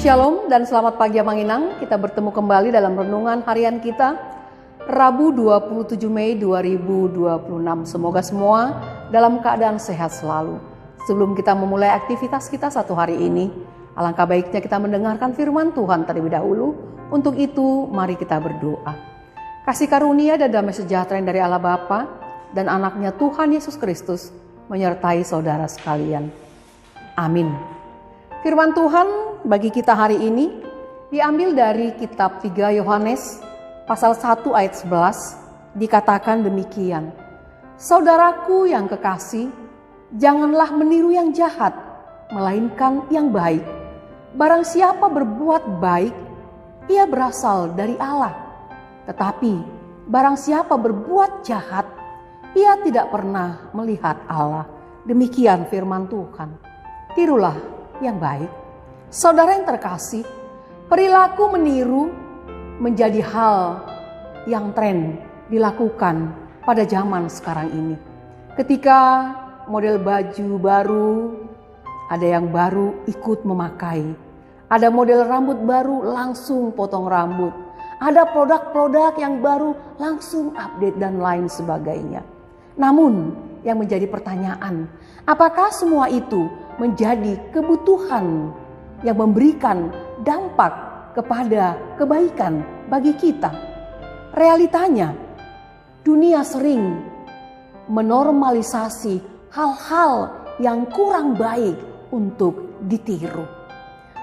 Shalom dan selamat pagi Manginang. Kita bertemu kembali dalam renungan harian kita Rabu 27 Mei 2026. Semoga semua dalam keadaan sehat selalu. Sebelum kita memulai aktivitas kita satu hari ini, alangkah baiknya kita mendengarkan firman Tuhan terlebih dahulu. Untuk itu mari kita berdoa. Kasih karunia dan damai sejahtera yang dari Allah Bapa dan anaknya Tuhan Yesus Kristus menyertai saudara sekalian. Amin. Firman Tuhan bagi kita hari ini diambil dari kitab 3 Yohanes pasal 1 ayat 11, dikatakan demikian. Saudaraku yang kekasih, janganlah meniru yang jahat, melainkan yang baik. Barang siapa berbuat baik, ia berasal dari Allah. Tetapi barang siapa berbuat jahat, ia tidak pernah melihat Allah. Demikian firman Tuhan. Tirulah yang baik. Saudara yang terkasih, perilaku meniru menjadi hal yang tren dilakukan pada zaman sekarang ini. Ketika model baju baru, ada yang baru ikut memakai. Ada model rambut baru langsung potong rambut. Ada produk-produk yang baru langsung update dan lain sebagainya. Namun yang menjadi pertanyaan, apakah semua itu menjadi kebutuhan yang memberikan dampak kepada kebaikan bagi kita? Realitanya, dunia sering menormalisasi hal-hal yang kurang baik untuk ditiru.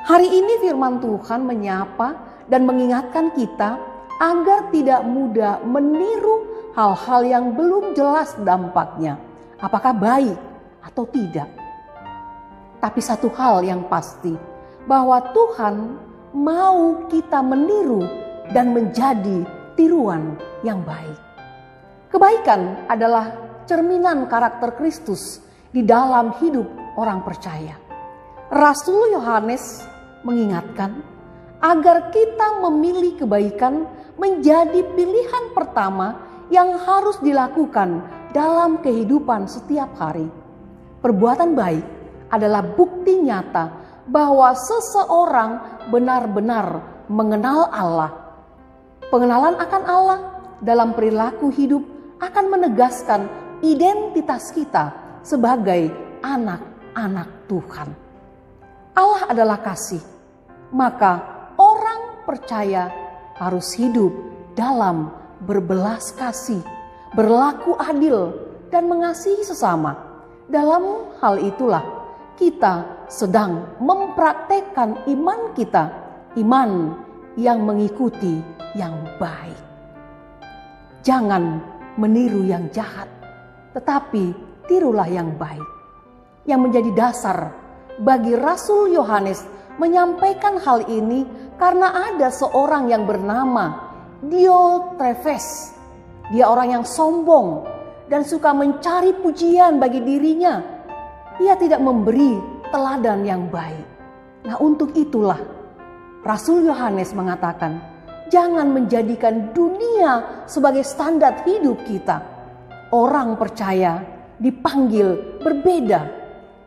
Hari ini firman Tuhan menyapa dan mengingatkan kita agar tidak mudah meniru hal-hal yang belum jelas dampaknya, apakah baik atau tidak. Tapi satu hal yang pasti, bahwa Tuhan mau kita meniru dan menjadi tiruan yang baik. Kebaikan adalah cerminan karakter Kristus di dalam hidup orang percaya. Rasul Yohanes mengingatkan agar kita memilih kebaikan menjadi pilihan pertama yang harus dilakukan dalam kehidupan setiap hari. Perbuatan baik adalah bukti nyata bahwa seseorang benar-benar mengenal Allah. Pengenalan akan Allah dalam perilaku hidup akan menegaskan identitas kita sebagai anak-anak Tuhan. Allah adalah kasih, maka orang percaya harus hidup dalam berbelas kasih, berlaku adil, dan mengasihi sesama. Dalam hal itulah kita sedang mempraktekkan iman kita, iman yang mengikuti yang baik. Jangan meniru yang jahat, tetapi tirulah yang baik. Yang menjadi dasar bagi Rasul Yohanes menyampaikan hal ini karena ada seorang yang bernama Diotrefes. Dia orang yang sombong dan suka mencari pujian bagi dirinya. Ia tidak memberi teladan yang baik. Nah, untuk itulah Rasul Yohanes mengatakan, jangan menjadikan dunia sebagai standar hidup kita. Orang percaya dipanggil berbeda.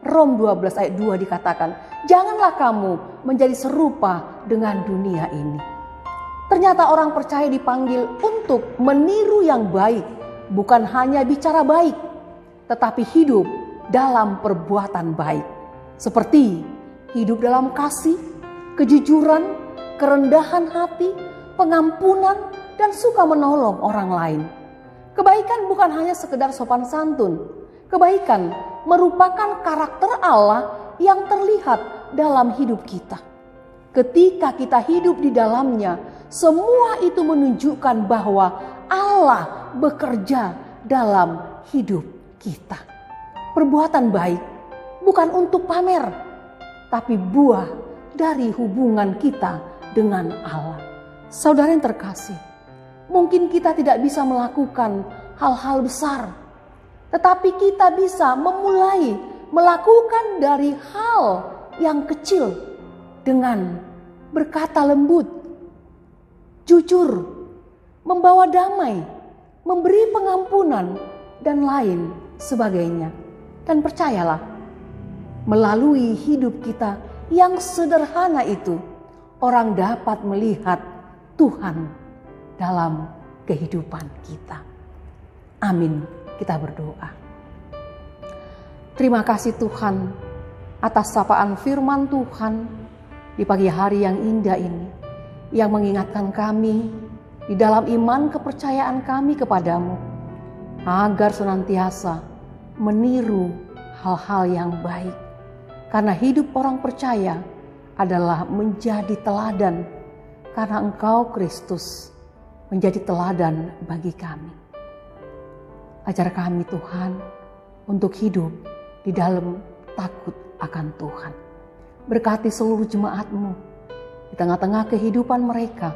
Rom 12 ayat 2 dikatakan, janganlah kamu menjadi serupa dengan dunia ini. Ternyata orang percaya dipanggil untuk meniru yang baik, bukan hanya bicara baik, tetapi hidup dalam perbuatan baik. Seperti hidup dalam kasih, kejujuran, kerendahan hati, pengampunan, dan suka menolong orang lain. Kebaikan bukan hanya sekedar sopan santun. Kebaikan merupakan karakter Allah yang terlihat dalam hidup kita. Ketika kita hidup di dalamnya, semua itu menunjukkan bahwa Allah bekerja dalam hidup kita. Perbuatan baik bukan untuk pamer, tapi buah dari hubungan kita dengan Allah. Saudara yang terkasih, mungkin kita tidak bisa melakukan hal-hal besar, tetapi kita bisa memulai melakukan dari hal yang kecil dengan berkata lembut, jujur, membawa damai, memberi pengampunan, dan lain sebagainya. Dan percayalah, melalui hidup kita yang sederhana itu, orang dapat melihat Tuhan dalam kehidupan kita. Amin. Kita berdoa. Terima kasih Tuhan atas sapaan firman Tuhan di pagi hari yang indah ini, yang mengingatkan kami di dalam iman kepercayaan kami kepadamu, agar senantiasa meniru hal-hal yang baik. Karena hidup orang percaya adalah menjadi teladan, karena Engkau Kristus menjadi teladan bagi kami. Ajar kami Tuhan untuk hidup di dalam takut akan Tuhan. Berkati seluruh jemaat-Mu di tengah-tengah kehidupan mereka,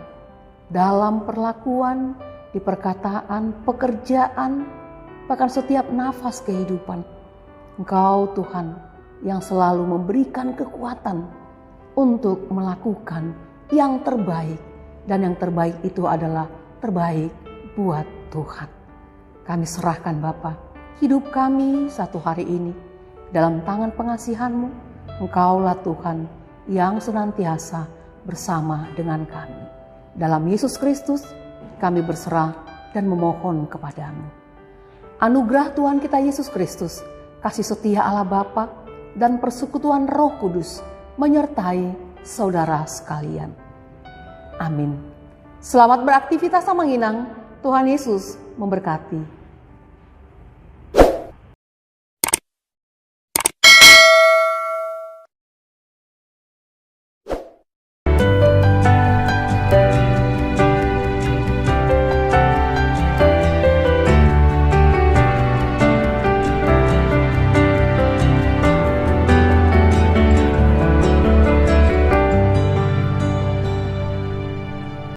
dalam perlakuan, di perkataan, pekerjaan, bahkan setiap nafas kehidupan. Engkau Tuhan yang selalu memberikan kekuatan untuk melakukan yang terbaik, dan yang terbaik itu adalah terbaik buat Tuhan. Kami serahkan Bapa hidup kami satu hari ini dalam tangan pengasihan-Mu. Engkaulah Tuhan yang senantiasa bersama dengan kami. Dalam Yesus Kristus kami berserah dan memohon kepadamu. Anugerah Tuhan kita Yesus Kristus, kasih setia Allah Bapa, dan persekutuan Roh Kudus menyertai saudara sekalian. Amin. Selamat beraktivitas Samanginang. Tuhan Yesus memberkati.